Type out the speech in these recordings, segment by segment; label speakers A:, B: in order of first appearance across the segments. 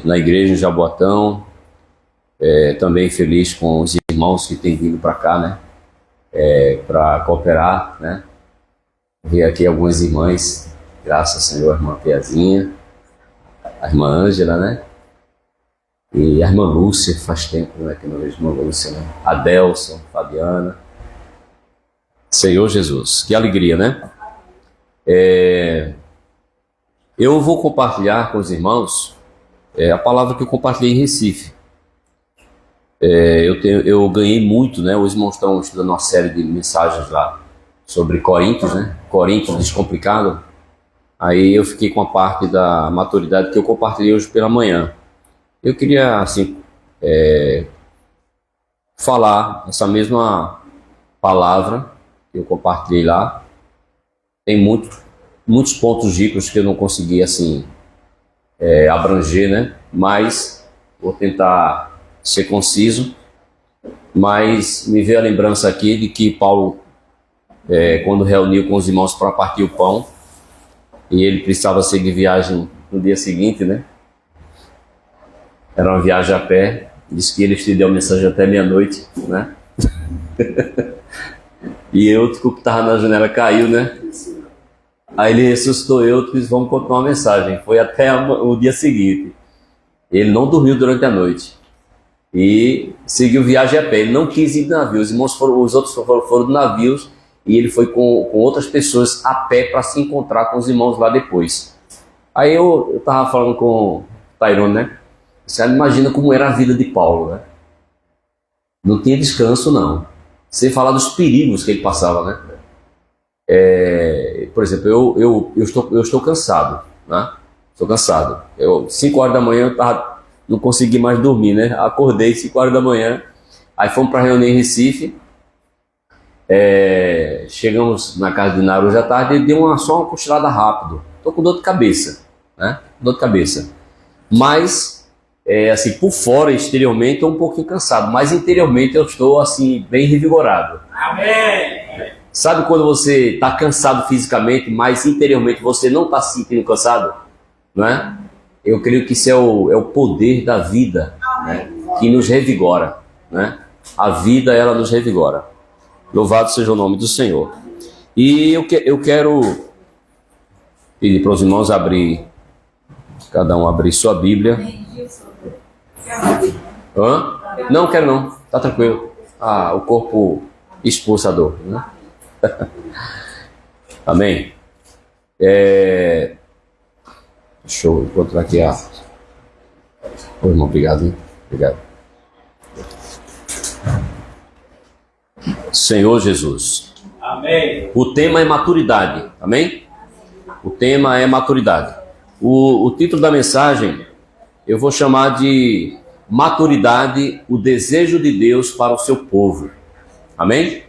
A: na igreja em Jaboatão, também feliz com os irmãos que têm vindo para cá, né? Para cooperar, né? Vi aqui algumas irmãs, graças ao Senhor, a irmã Piazinha, a irmã Ângela, né? E a irmã Lúcia, faz tempo, né, que não vejo a irmã Lúcia, né? A Delson, Fabiana. Senhor Jesus, que alegria, né? Eu vou compartilhar com os irmãos a palavra que eu compartilhei em Recife. Eu ganhei muito, né? Os irmãos estão estudando uma série de mensagens lá sobre Coríntios, né? Coríntios Descomplicado. Aí eu fiquei com a parte da maturidade que eu compartilhei hoje pela manhã. Eu queria, assim, falar essa mesma palavra que eu compartilhei lá. Tem muitos pontos ricos que eu não consegui, assim, abranger, né? Mas vou tentar ser conciso. Mas me veio a lembrança aqui de que Paulo, quando reuniu com os irmãos para partir o pão, e ele precisava seguir viagem no dia seguinte, né? Era uma viagem a pé. Disse que ele estendeu a mensagem até meia-noite, né? E eu, que estava na janela, caiu, né? Aí ele ressuscitou eu, disse, vamos continuar a mensagem. Foi até o dia seguinte. Ele não dormiu durante a noite. E seguiu viagem a pé. Ele não quis ir de navio. Os outros foram de navios. E ele foi com outras pessoas a pé para se encontrar com os irmãos lá depois. Aí eu estava falando com o Tairone, né? Você imagina como era a vida de Paulo, né? Não tinha descanso, não. Sem falar dos perigos que ele passava, né? Por exemplo, eu estou cansado, né? Estou cansado. 5 horas da manhã não consegui mais dormir, né? Acordei 5 horas da manhã. Aí fomos para a reunião em Recife. Chegamos na casa de Nara hoje à tarde e deu só uma cochilada rápido. Estou com dor de cabeça, né? Dor de cabeça. Mas, assim, por fora, exteriormente, estou um pouquinho cansado. Mas interiormente eu estou, assim, bem revigorado. Amém! Sabe quando você está cansado fisicamente, mas interiormente você não está se sentindo cansado? Não é? Eu creio que isso é o poder da vida, né? Que nos revigora, né? A vida, ela nos revigora. Louvado seja o nome do Senhor. E eu quero pedir para os irmãos abrir, cada um abrir sua Bíblia. Hã? Não, quero não. Tá tranquilo. O corpo expulsa a dor, né? Amém. Deixa eu encontrar aqui Ô, irmão, obrigado, hein? Obrigado. Senhor Jesus. Amém. O tema é maturidade. Amém? O tema é maturidade. O título da mensagem eu vou chamar de Maturidade, o desejo de Deus para o seu povo. Amém?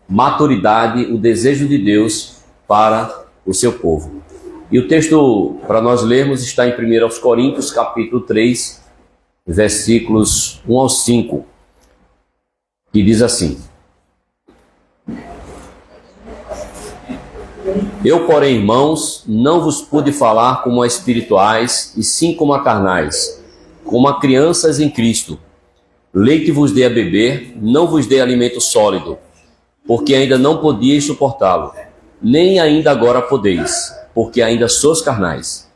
A: Maturidade, o desejo de Deus para o seu povo. E o texto para nós lermos está em 1 Coríntios, capítulo 3, versículos 1 ao 5, que diz assim: Eu, porém, irmãos, não vos pude falar como a espirituais, e sim como a carnais, como a crianças em Cristo. Leite vos dei a beber, não vos dei alimento sólido, porque ainda não podíeis suportá-lo, nem ainda agora podeis, porque ainda sois carnais.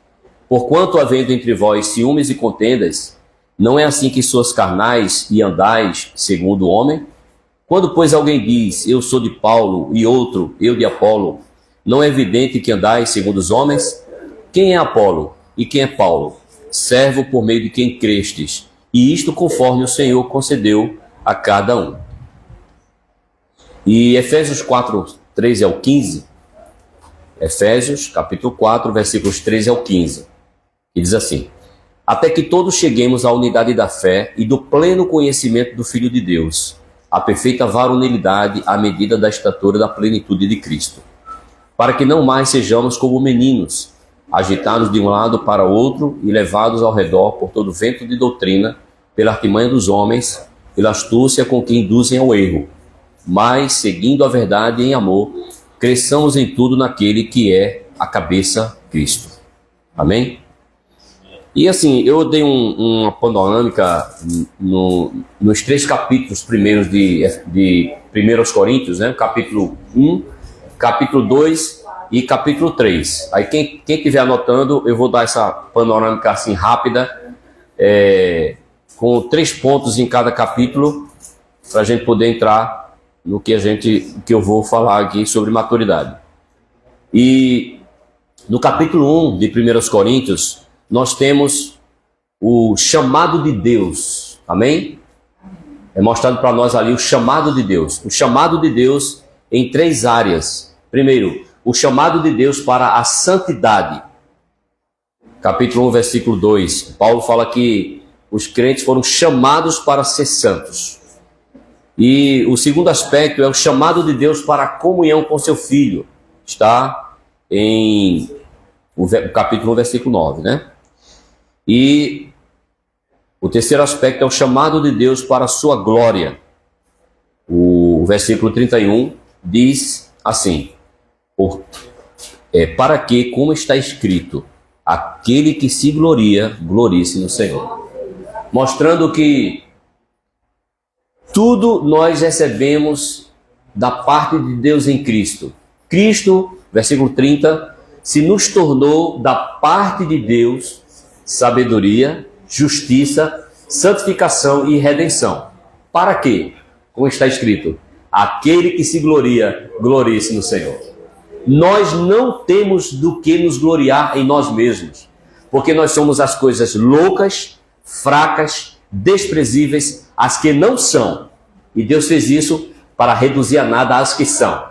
A: Porquanto, havendo entre vós ciúmes e contendas, não é assim que sois carnais e andais segundo o homem? Quando, pois, alguém diz, eu sou de Paulo, e outro, eu de Apolo, não é evidente que andais segundo os homens? Quem é Apolo e quem é Paulo? Servo por meio de quem crestes, e isto conforme o Senhor concedeu a cada um. E Efésios 4, 13 ao 15, Efésios capítulo 4, versículos 13 ao 15, e diz assim: Até que todos cheguemos à unidade da fé e do pleno conhecimento do Filho de Deus, à perfeita varonilidade à medida da estatura da plenitude de Cristo, para que não mais sejamos como meninos, agitados de um lado para outro e levados ao redor por todo vento de doutrina, pela artimanha dos homens, pela astúcia com que induzem ao erro, mas, seguindo a verdade em amor, cresçamos em tudo naquele que é a cabeça, Cristo. Amém? E assim, eu dei uma panorâmica nos 3 capítulos primeiros de 1 Coríntios, né? Capítulo 1, capítulo 2 e capítulo 3. Aí quem estiver anotando, eu vou dar essa panorâmica assim rápida, com 3 pontos em cada capítulo, para a gente poder entrar no que eu vou falar aqui sobre maturidade. E no capítulo 1 de 1 Coríntios, nós temos o chamado de Deus, amém? É mostrado para nós ali o chamado de Deus. O chamado de Deus em 3 áreas. Primeiro, o chamado de Deus para a santidade. Capítulo 1, versículo 2. Paulo fala que os crentes foram chamados para ser santos. E o segundo aspecto é o chamado de Deus para a comunhão com seu Filho. Está em o capítulo 1, versículo 9, né? E o terceiro aspecto é o chamado de Deus para a sua glória. O versículo 31 diz assim: para que, como está escrito, aquele que se gloria, glorie-se no Senhor. Mostrando que tudo nós recebemos da parte de Deus em Cristo. Cristo, versículo 30, se nos tornou da parte de Deus sabedoria, justiça, santificação e redenção. Para quê? Como está escrito, aquele que se gloria, glorie-se no Senhor. Nós não temos do que nos gloriar em nós mesmos, porque nós somos as coisas loucas, fracas, desprezíveis, as que não são. E Deus fez isso para reduzir a nada as que são.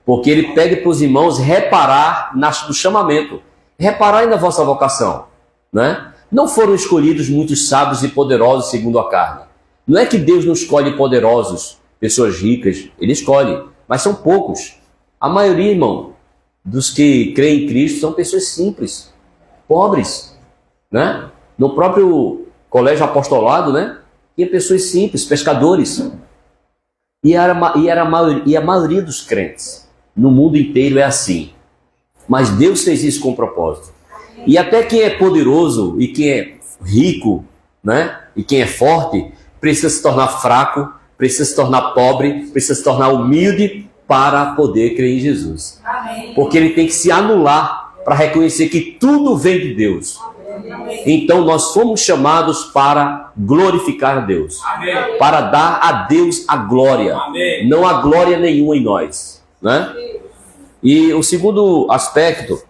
A: Porque Ele pede para os irmãos reparar no chamamento, reparar na vossa vocação. Né? Não foram escolhidos muitos sábios e poderosos segundo a carne. Não é que Deus não escolhe poderosos, pessoas ricas, Ele escolhe, mas são poucos. A maioria, irmão, dos que creem em Cristo são pessoas simples, pobres, né? No próprio colégio apostolado, né? Tinha pessoas simples, pescadores. E a maioria dos crentes no mundo inteiro é assim. Mas Deus fez isso com propósito. E até quem é poderoso e quem é rico, né? E quem é forte, precisa se tornar fraco, precisa se tornar pobre, precisa se tornar humilde para poder crer em Jesus. Amém. Porque ele tem que se anular para reconhecer que tudo vem de Deus. Então nós fomos chamados para glorificar a Deus. Amém. Para dar a Deus a glória. Amém. Não há glória nenhuma em nós, né? E o segundo aspecto,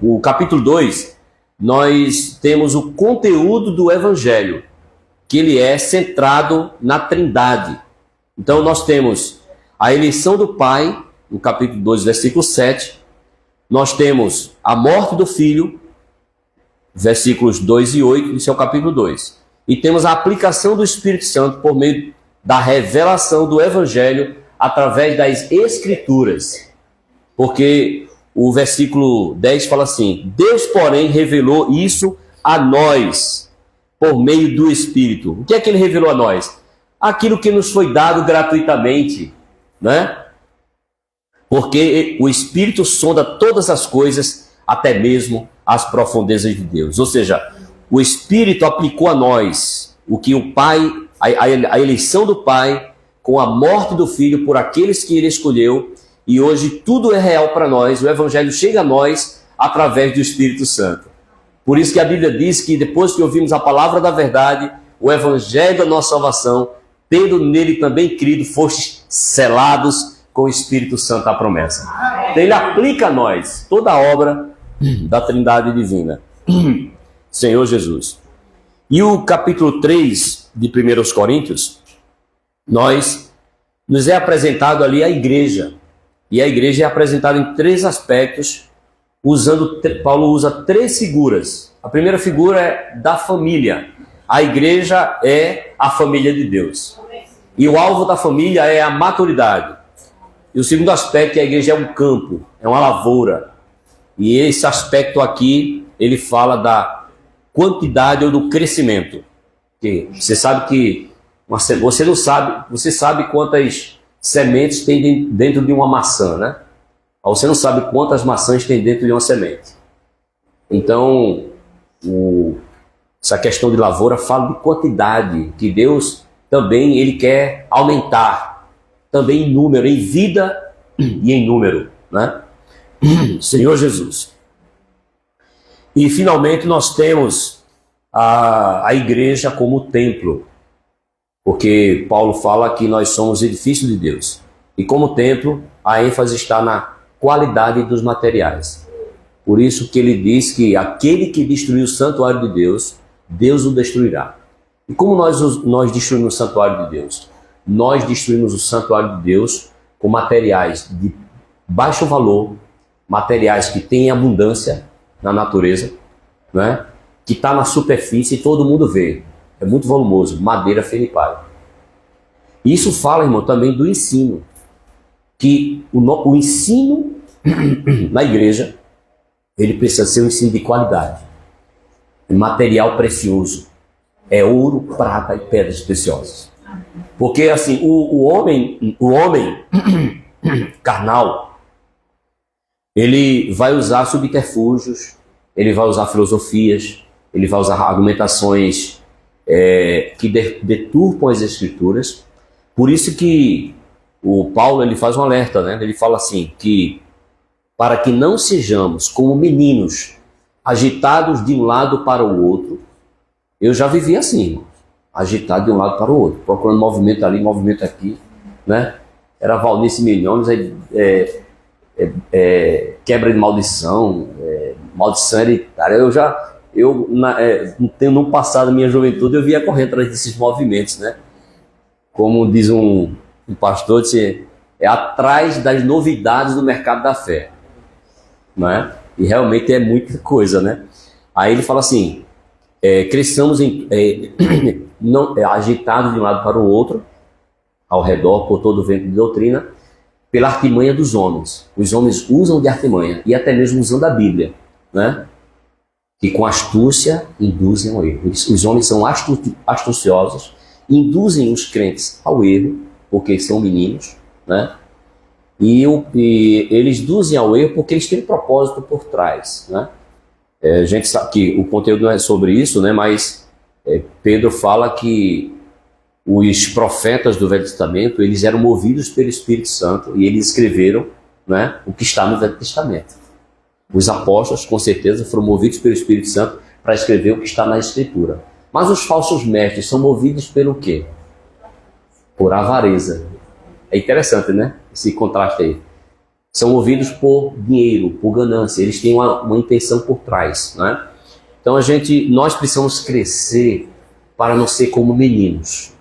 A: o capítulo 2, nós temos o conteúdo do Evangelho, que ele é centrado na Trindade. Então nós temos a eleição do Pai, no capítulo 2, versículo 7. Nós temos a morte do Filho, versículos 2 e 8, isso é o capítulo 2. E temos a aplicação do Espírito Santo por meio da revelação do Evangelho através das Escrituras. Porque o versículo 10 fala assim: Deus, porém, revelou isso a nós por meio do Espírito. O que é que ele revelou a nós? Aquilo que nos foi dado gratuitamente, né? Porque o Espírito sonda todas as coisas, até mesmo as profundezas de Deus. Ou seja, o Espírito aplicou a nós o que o Pai, a eleição do Pai, com a morte do Filho por aqueles que ele escolheu. E hoje tudo é real para nós, o Evangelho chega a nós através do Espírito Santo. Por isso que a Bíblia diz que depois que ouvimos a palavra da verdade, o Evangelho da nossa salvação, tendo nele também crido, fostes selados com o Espírito Santo a promessa. Então ele aplica a nós toda a obra da Trindade Divina, Senhor Jesus. E o capítulo 3 de 1 Coríntios, nos é apresentado ali a igreja. E a igreja é apresentada em 3 aspectos, Paulo usa 3 figuras. A primeira figura é da família. A igreja é a família de Deus. E o alvo da família é a maturidade. E o segundo aspecto é a igreja é um campo, é uma lavoura. E esse aspecto aqui, ele fala da quantidade ou do crescimento. Porque você sabe que você sabe quantas sementes tem dentro de uma maçã, né? Você não sabe quantas maçãs tem dentro de uma semente. Então, essa questão de lavoura fala de quantidade, que Deus também ele quer aumentar, também em número, em vida e em número, né? Senhor Jesus. E finalmente nós temos a igreja como templo, porque Paulo fala que nós somos edifício de Deus. E como templo, a ênfase está na qualidade dos materiais. Por isso que ele diz que aquele que destruiu o santuário de Deus, Deus o destruirá. E como nós destruímos o santuário de Deus? Nós destruímos o santuário de Deus com materiais de baixo valor, materiais que têm abundância na natureza, né? Que está na superfície e todo mundo vê. É muito volumoso, madeira, ferro e palha. Isso fala, irmão, também do ensino. Que o ensino na igreja, ele precisa ser um ensino de qualidade. Material precioso. É ouro, prata e pedras preciosas. Porque assim, o homem carnal, ele vai usar subterfúgios, ele vai usar filosofias, ele vai usar argumentações que deturpam as escrituras. Por isso que o Paulo ele faz um alerta, né? Ele fala assim, que para que não sejamos como meninos, agitados de um lado para o outro. Eu já vivi assim, irmãos, agitado de um lado para o outro, procurando movimento ali, movimento aqui, né? Era Valnice Milhões, quebra de maldição, maldição hereditária. No passado da minha juventude, eu via correr atrás desses movimentos, né? Como diz um pastor, é atrás das novidades do mercado da fé, né? E realmente é muita coisa, né? Aí ele fala assim, cresçamos agitados de um lado para o outro, ao redor, por todo o vento de doutrina, pela artimanha dos homens. Os homens usam de artimanha, e até mesmo usando a Bíblia, né? Que com astúcia induzem ao erro. Os homens são astuciosos, induzem os crentes ao erro, porque são meninos, né? E eles induzem ao erro porque eles têm um propósito por trás, né? A gente sabe que o conteúdo não é sobre isso, né? Mas Pedro fala que os profetas do Velho Testamento, eles eram movidos pelo Espírito Santo e eles escreveram, né, o que está no Velho Testamento. Os apóstolos, com certeza, foram movidos pelo Espírito Santo para escrever o que está na Escritura. Mas os falsos mestres são movidos pelo quê? Por avareza. É interessante, né? Esse contraste aí. São movidos por dinheiro, por ganância. Eles têm uma intenção por trás, né? Então nós precisamos crescer para não ser como meninos,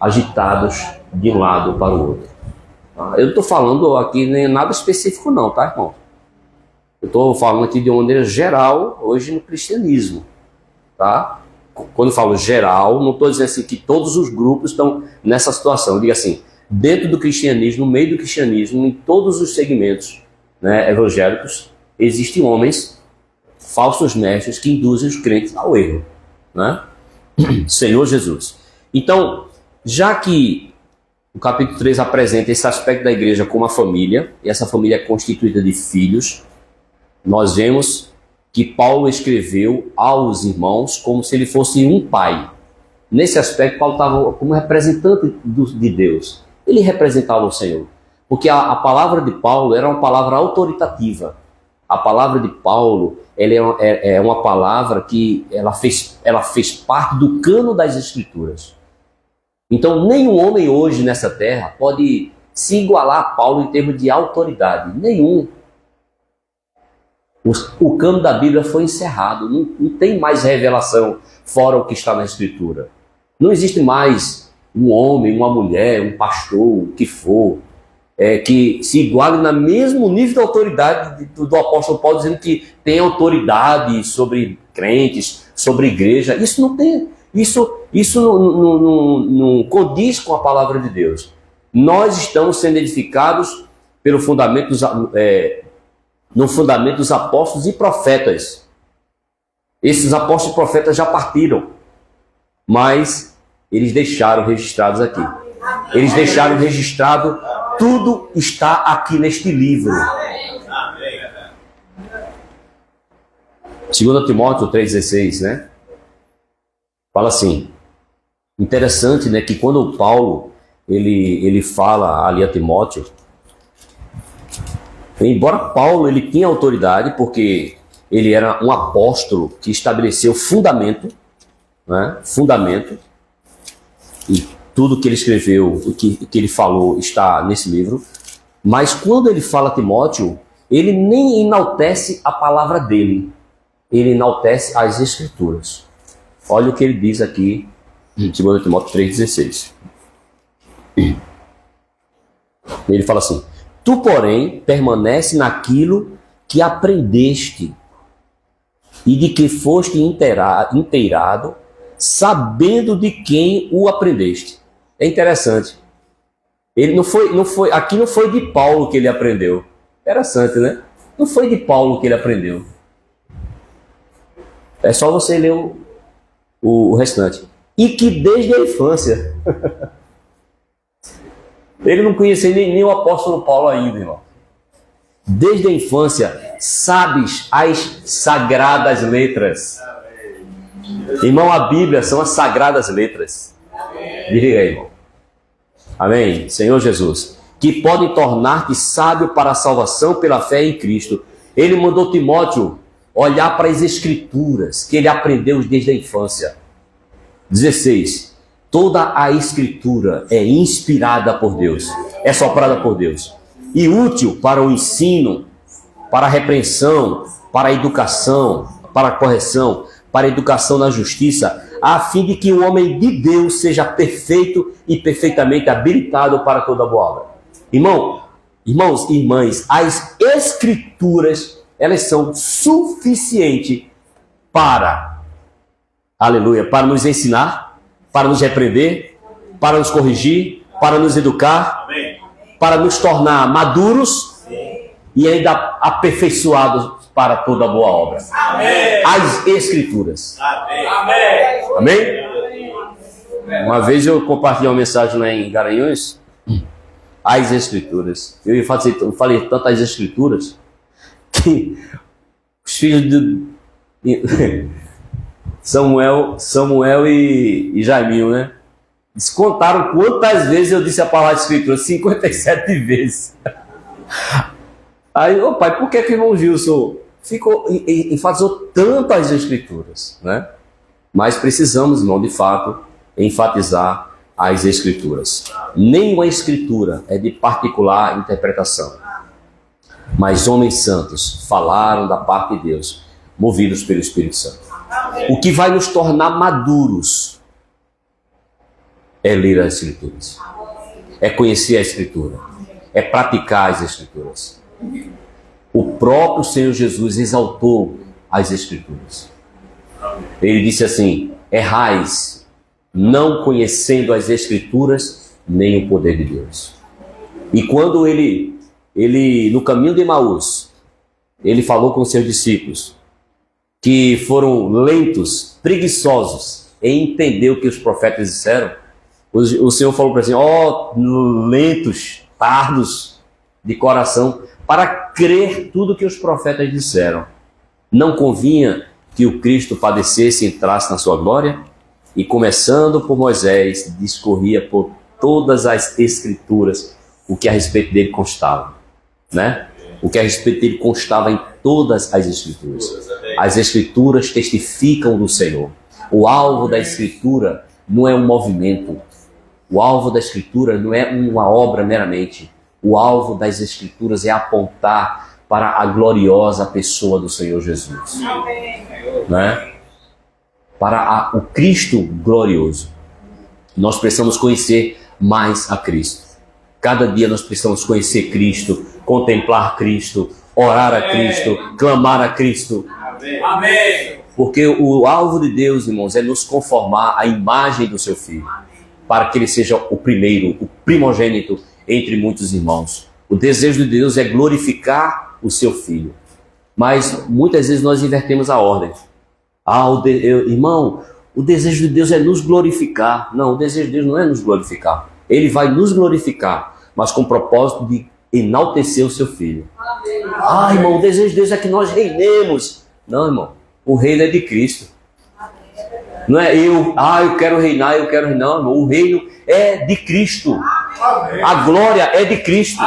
A: agitados de um lado para o outro. Eu não estou falando aqui nem nada específico não, tá, irmão? Eu estou falando aqui de uma maneira geral, hoje no cristianismo, tá? Quando eu falo geral, não estou dizendo assim que todos os grupos estão nessa situação. Eu digo assim, dentro do cristianismo, no meio do cristianismo, em todos os segmentos, né, evangélicos, existem homens, falsos mestres, que induzem os crentes ao erro, né? Senhor Jesus. Então, já que o capítulo 3 apresenta esse aspecto da igreja como a família, e essa família é constituída de filhos, nós vemos que Paulo escreveu aos irmãos como se ele fosse um pai. Nesse aspecto, Paulo estava como representante de Deus. Ele representava o Senhor. Porque a palavra de Paulo era uma palavra autoritativa. A palavra de Paulo é uma palavra que ela fez parte do cano das Escrituras. Então, nenhum homem hoje nessa terra pode se igualar a Paulo em termos de autoridade. Nenhum. O cano da Bíblia foi encerrado. Não tem mais revelação fora o que está na Escritura. Não existe mais um homem, uma mulher, um pastor, o que for, que se iguale no mesmo nível de autoridade do apóstolo Paulo, dizendo que tem autoridade sobre crentes, sobre igreja. Isso não tem. Isso não condiz com a palavra de Deus. Nós estamos sendo edificados pelo fundamento no fundamento dos apóstolos e profetas. Esses apóstolos e profetas já partiram, mas eles deixaram registrados aqui. Eles deixaram registrado, tudo está aqui neste livro. 2 Timóteo 3,16, né? Fala assim, interessante, né, que quando o Paulo, ele fala ali a Timóteo, embora Paulo ele tinha autoridade, porque ele era um apóstolo que estabeleceu fundamento, né, fundamento, e tudo que ele escreveu, o que ele falou está nesse livro, mas quando ele fala a Timóteo, ele nem enaltece a palavra dele, ele enaltece as Escrituras. Olha o que ele diz aqui em 2 Timóteo 3,16. Ele fala assim: tu, porém, permanece naquilo que aprendeste e de que foste inteirado, sabendo de quem o aprendeste. É interessante. Ele aqui não foi de Paulo que ele aprendeu. Interessante, né? Não foi de Paulo que ele aprendeu. É só você ler o restante. E que desde a infância. Ele não conhecia nem o apóstolo Paulo ainda, irmão. Desde a infância, sabes as sagradas letras. Irmão, a Bíblia são as sagradas letras. Diga aí, irmão. Amém? Senhor Jesus. Que podem tornar-te sábio para a salvação pela fé em Cristo. Ele mandou Timóteo olhar para as Escrituras, que ele aprendeu desde a infância. 16. Toda a Escritura é inspirada por Deus, é soprada por Deus, e útil para o ensino, para a repreensão, para a educação, para a correção, para a educação na justiça, a fim de que o homem de Deus seja perfeito e perfeitamente habilitado para toda boa obra. Irmãos e irmãs, as Escrituras, elas são suficientes para, aleluia, para nos ensinar, para nos repreender, para nos corrigir, para nos educar, para nos tornar maduros e ainda aperfeiçoados para toda boa obra. As Escrituras. Amém? Uma vez eu compartilhei uma mensagem lá em Garanhuns, as Escrituras. Eu falei tantas Escrituras que os filhos de Samuel e Jaiminho, né? Eles contaram quantas vezes eu disse a palavra de Escritura. 57 vezes. Aí, ô pai, por que o irmão Gilson enfatizou tantas Escrituras, né? Mas precisamos, irmão, de fato, enfatizar as Escrituras. Nenhuma Escritura é de particular interpretação, mas homens santos falaram da parte de Deus, movidos pelo Espírito Santo. O que vai nos tornar maduros é ler as Escrituras, é conhecer a Escritura, é praticar as Escrituras. O próprio Senhor Jesus exaltou as Escrituras. Ele disse assim: errais, não conhecendo as Escrituras, nem o poder de Deus. E quando ele no caminho de Emaús, ele falou com seus discípulos, que foram lentos, preguiçosos em entender o que os profetas disseram, o Senhor falou para eles assim: lentos, tardos de coração, para crer tudo que os profetas disseram. Não convinha que o Cristo padecesse e entrasse na sua glória? E começando por Moisés, discorria por todas as Escrituras o que a respeito dele constava, né? O que a respeito dele constava em todas as Escrituras. As Escrituras testificam do Senhor. O alvo da Escritura não é um movimento. O alvo da Escritura não é uma obra meramente. O alvo das Escrituras é apontar para a gloriosa pessoa do Senhor Jesus. Né? Para o Cristo glorioso. Nós precisamos conhecer mais a Cristo. Cada dia nós precisamos conhecer Cristo, contemplar Cristo, orar a Cristo, clamar a Cristo. Amém. Porque o alvo de Deus, irmãos, é nos conformar à imagem do seu Filho, para que ele seja o primeiro, o primogênito entre muitos irmãos. O desejo de Deus é glorificar o seu Filho. Mas muitas vezes nós invertemos a ordem. Irmão, o desejo de Deus é nos glorificar. Não, o desejo de Deus não é nos glorificar. Ele vai nos glorificar, mas com o propósito de enaltecer o seu Filho. Irmão, o desejo de Deus é que nós reinemos. Não, irmão. O reino é de Cristo. Não é eu quero reinar, não, irmão. O reino é de Cristo. A glória é de Cristo.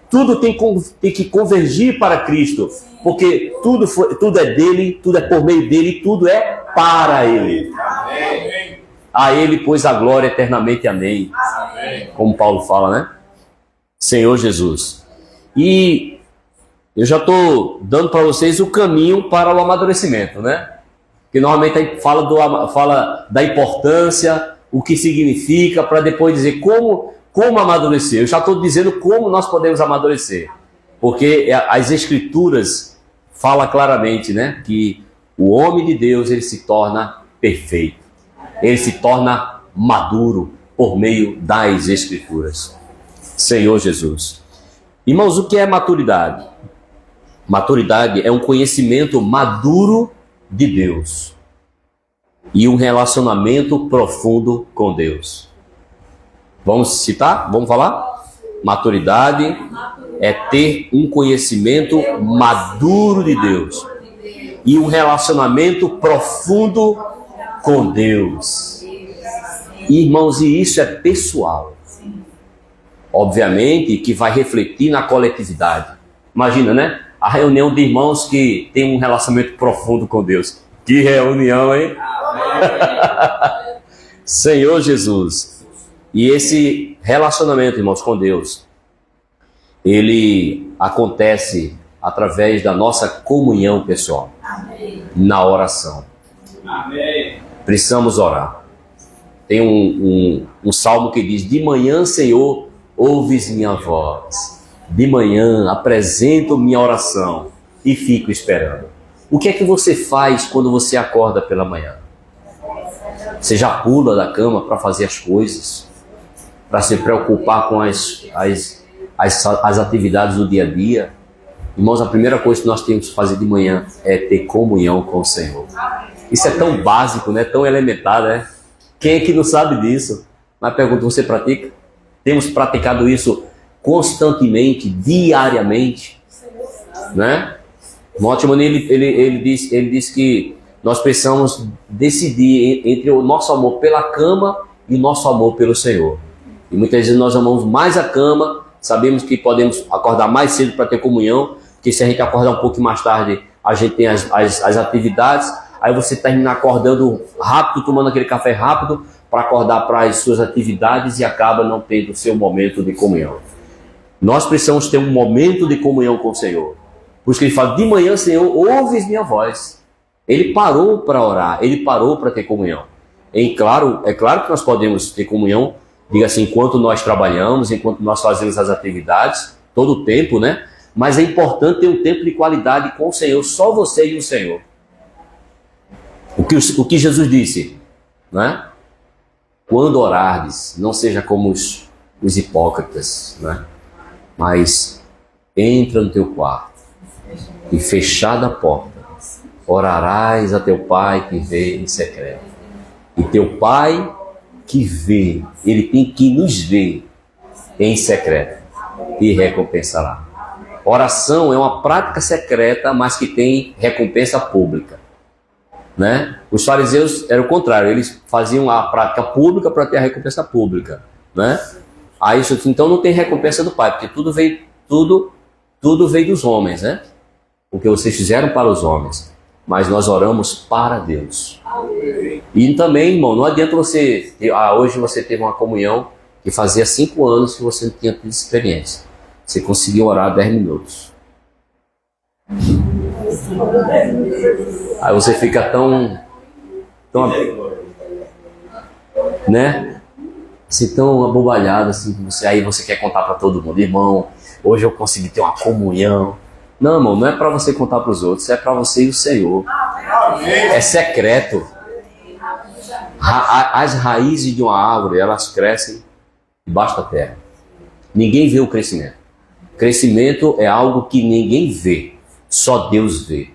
A: Tudo tem que convergir para Cristo, porque tudo é dele, tudo é por meio dele, tudo é para ele. A ele, pois, a glória eternamente. Amém. Como Paulo fala, né? Senhor Jesus. E eu já estou dando para vocês o caminho para o amadurecimento, né? Que normalmente a gente fala da importância, o que significa, para depois dizer como amadurecer. Eu já estou dizendo como nós podemos amadurecer. Porque as Escrituras falam claramente, né? Que o homem de Deus, ele se torna perfeito. Ele se torna maduro por meio das Escrituras. Senhor Jesus. Irmãos, o que é maturidade? Maturidade é um conhecimento maduro de Deus e um relacionamento profundo com Deus. Vamos citar? Vamos falar? Maturidade é ter um conhecimento maduro de Deus e um relacionamento profundo com Deus. Irmãos, e isso é pessoal. Obviamente que vai refletir na coletividade. Imagina, né? A reunião de irmãos que tem um relacionamento profundo com Deus. Que reunião, hein? Senhor Jesus. E esse relacionamento, irmãos, com Deus, ele acontece através da nossa comunhão pessoal. Na oração. Precisamos orar. Tem um salmo que diz: de manhã, Senhor, ouves minha voz. De manhã apresento minha oração e fico esperando. O que é que você faz quando você acorda pela manhã? Você já pula da cama para fazer as coisas, para se preocupar com as atividades do dia a dia? Irmãos, a primeira coisa que nós temos que fazer de manhã é ter comunhão com o Senhor. Isso é tão básico, né? Tão elementar, né? Quem é que não sabe disso? Mas pergunto, você pratica? Temos praticado isso constantemente, diariamente, né? Mortimer, ele diz que nós precisamos decidir entre o nosso amor pela cama e o nosso amor pelo Senhor. E muitas vezes nós amamos mais a cama, sabemos que podemos acordar mais cedo para ter comunhão, porque se a gente acordar um pouco mais tarde, a gente tem as atividades, aí você termina acordando rápido, tomando aquele café rápido, para acordar para as suas atividades e acaba não tendo o seu momento de comunhão. Nós precisamos ter um momento de comunhão com o Senhor. Por isso que ele fala: de manhã, Senhor, ouves minha voz. Ele parou para orar, ele parou para ter comunhão. É claro que nós podemos ter comunhão, diga assim, enquanto nós trabalhamos, enquanto nós fazemos as atividades, todo o tempo, né? Mas é importante ter um tempo de qualidade com o Senhor, só você e o Senhor. O que Jesus disse, né? Quando orardes, não seja como os hipócritas, né? Mas entra no teu quarto e fechada a porta, orarás a teu Pai que vê em secreto. E teu Pai que vê, ele tem que nos ver em secreto e recompensará. Oração é uma prática secreta, mas que tem recompensa pública, né? Os fariseus era o contrário, eles faziam a prática pública para ter a recompensa pública, né? Aí então não tem recompensa do Pai, porque tudo veio dos homens, né? O que vocês fizeram para os homens, mas nós oramos para Deus. E também, irmão, não adianta hoje você teve uma comunhão que fazia 5 anos que você não tinha tido experiência. Você conseguiu orar 10 minutos. Aí você fica tão né? Assim, tão abobalhado assim, aí você quer contar para todo mundo: irmão, hoje eu consegui ter uma comunhão. Não, irmão, não é para você contar para os outros, é para você e o Senhor. É secreto. As raízes de uma árvore, elas crescem debaixo da terra. Ninguém vê o crescimento. Crescimento é algo que ninguém vê, só Deus vê,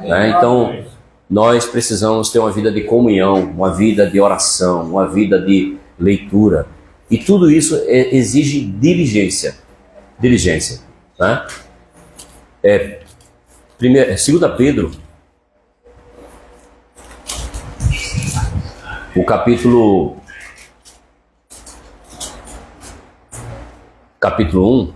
A: né? Então, nós precisamos ter uma vida de comunhão, uma vida de oração, uma vida de leitura. E tudo isso exige diligência. Né? 2 Pedro, o capítulo 1,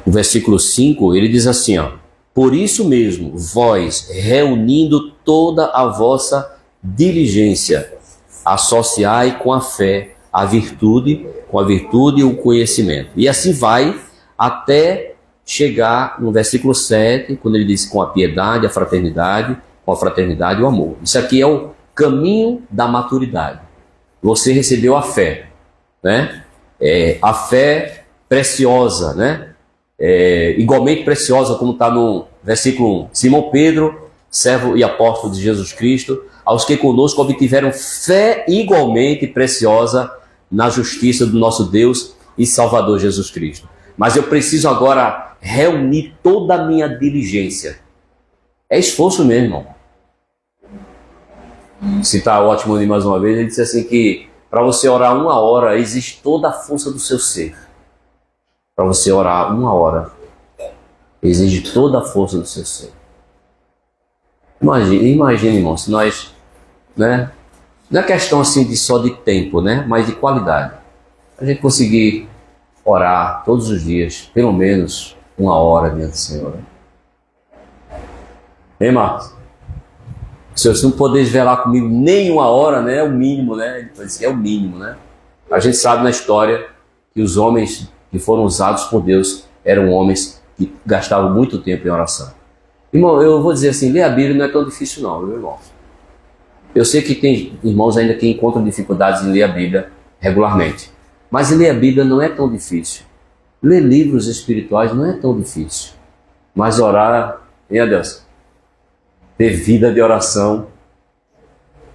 A: o versículo 5, ele diz assim, ó: por isso mesmo, vós, reunindo toda a vossa diligência, associai com a fé a virtude, com a virtude e o conhecimento. E assim vai até chegar no versículo 7, quando ele diz com a piedade, a fraternidade, com a fraternidade e o amor. Isso aqui é o caminho da maturidade. Você recebeu a fé, né? A fé preciosa, né? Igualmente preciosa, como está no versículo 1. Simão Pedro, servo e apóstolo de Jesus Cristo, aos que conosco obtiveram fé igualmente preciosa na justiça do nosso Deus e Salvador Jesus Cristo. Mas eu preciso agora reunir toda a minha diligência. É esforço mesmo, irmão. Citar o Otmani mais uma vez, ele disse assim que para você orar 1 hora, existe toda a força do seu ser. Para você orar 1 hora, exige toda a força do seu ser. Imagine, irmão, se nós, né, não é questão assim só de tempo, né, mas de qualidade. A gente conseguir orar todos os dias, pelo menos 1 hora diante do Senhor. Hein, Marcos? Se você não poder velar comigo nem 1 hora, né, é o mínimo, né? Ele disse que é o mínimo, né? A gente sabe na história que os homens que foram usados por Deus eram homens que gastavam muito tempo em oração. Irmão, eu vou dizer assim, ler a Bíblia não é tão difícil não, meu irmão. Eu sei que tem irmãos ainda que encontram dificuldades em ler a Bíblia regularmente. Mas ler a Bíblia não é tão difícil. Ler livros espirituais não é tão difícil. Mas orar, meu Deus, ter vida de oração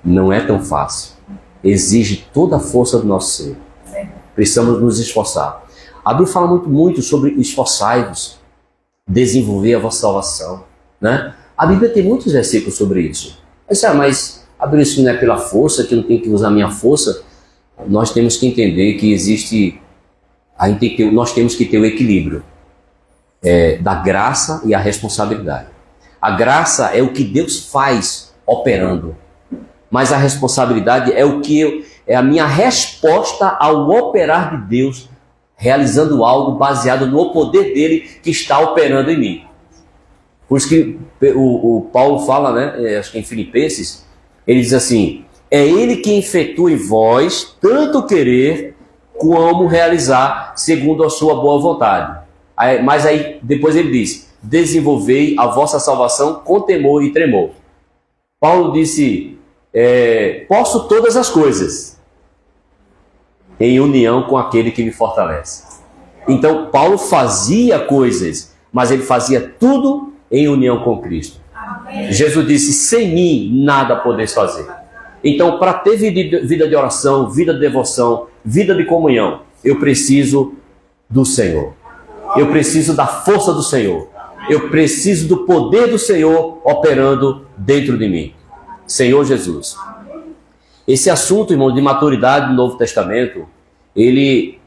A: não é tão fácil. Exige toda a força do nosso ser. Precisamos nos esforçar. A Bíblia fala muito sobre esforçai-vos, desenvolver a vossa salvação, né? A Bíblia tem muitos versículos sobre isso. Mas a Bíblia diz que não é pela força, que eu não tenho que usar a minha força. Nós temos que entender que existe, nós temos que ter o equilíbrio da graça e a responsabilidade. A graça é o que Deus faz operando, mas a responsabilidade é a minha resposta ao operar de Deus, realizando algo baseado no poder dele que está operando em mim. Por isso que o Paulo fala, né, acho que em Filipenses, ele diz assim: é ele que efetua em vós tanto querer como realizar segundo a sua boa vontade. Mas aí depois ele diz: desenvolvei a vossa salvação com temor e tremor. Paulo disse: posso todas as coisas em união com aquele que me fortalece. Então Paulo fazia coisas, mas ele fazia tudo em união com Cristo. Amém. Jesus disse: sem mim nada podeis fazer. Então, para ter vida de oração, vida de devoção, vida de comunhão, eu preciso do Senhor. Eu preciso da força do Senhor. Eu preciso do poder do Senhor operando dentro de mim. Senhor Jesus. Esse assunto, irmão, de maturidade do Novo Testamento, ele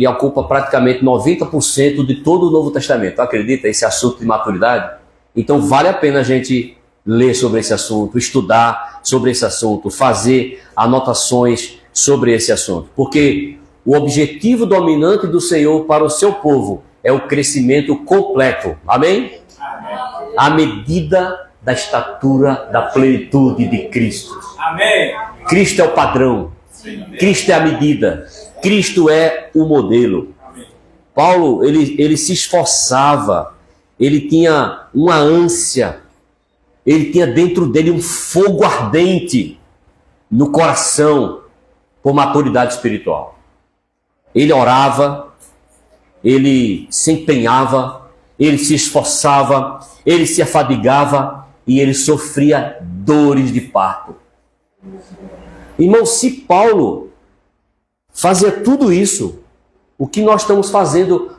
A: ocupa praticamente 90% de todo o Novo Testamento. Acredita esse assunto de maturidade? Então vale a pena a gente ler sobre esse assunto, estudar sobre esse assunto, fazer anotações sobre esse assunto. Porque o objetivo dominante do Senhor para o seu povo é o crescimento completo. Amém? Amém. À medida da estatura da plenitude de Cristo. Amém. Cristo é o padrão. Cristo é a medida. Cristo é o modelo. Paulo, ele se esforçava, ele tinha uma ânsia, ele tinha dentro dele um fogo ardente no coração por maturidade espiritual. Ele orava, ele se empenhava, ele se esforçava, ele se afadigava e ele sofria dores de parto. Irmão, se Paulo fazia tudo isso, o que nós estamos fazendo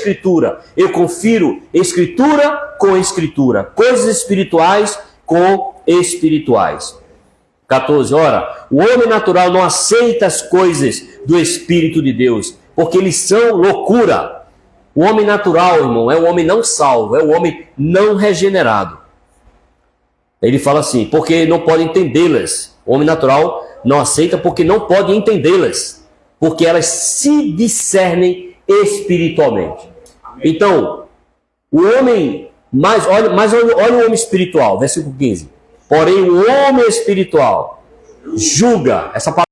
A: Escritura. Eu confiro Escritura com Escritura. Coisas espirituais com espirituais. 14. Ora, o homem natural não aceita as coisas do Espírito de Deus, porque eles são loucura. O homem natural, irmão, é o homem não salvo, é o homem não regenerado. Ele fala assim, porque não pode entendê-las. O homem natural não aceita porque não pode entendê-las, porque elas se discernem espiritualmente. Então, o homem, olha o homem espiritual, versículo 15. Porém, o homem espiritual julga, essa palavra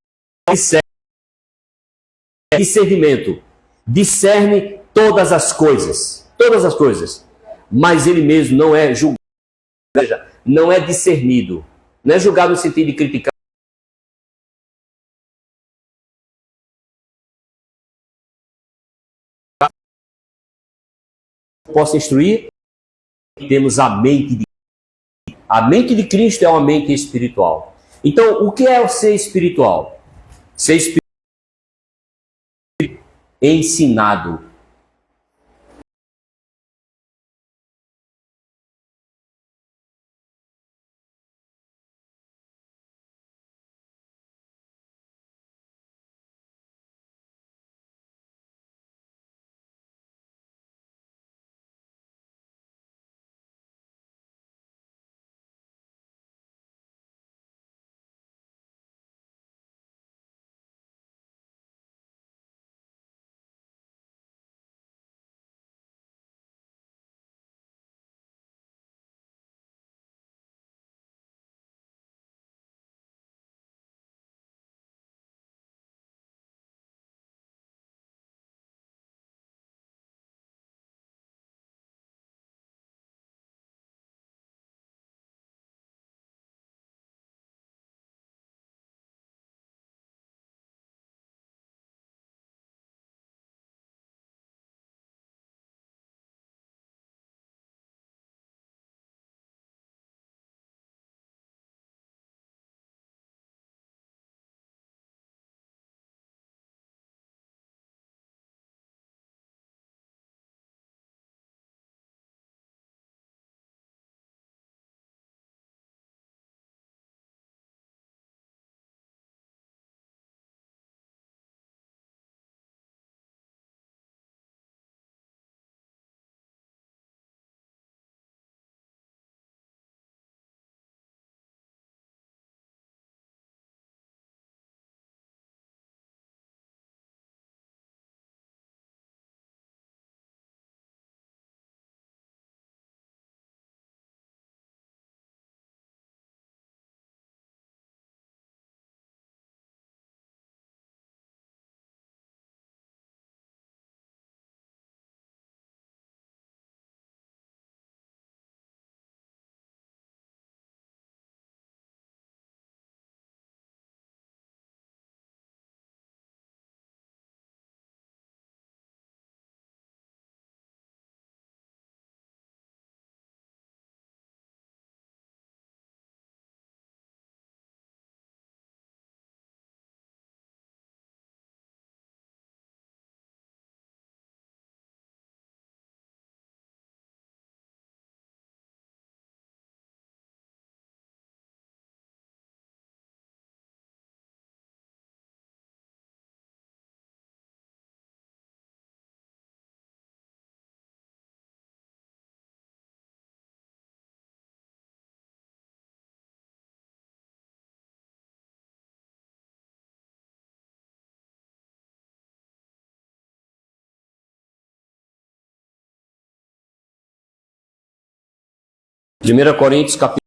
A: discernimento, discerne todas as coisas, mas ele mesmo não é julgado, ou seja, não é discernido, não é julgado no sentido de criticar. Posso instruir? Temos a mente de Cristo. A mente de Cristo é uma mente espiritual. Então, o que é o ser espiritual? Ser espiritual é ensinado. Primeira Coríntios, capítulo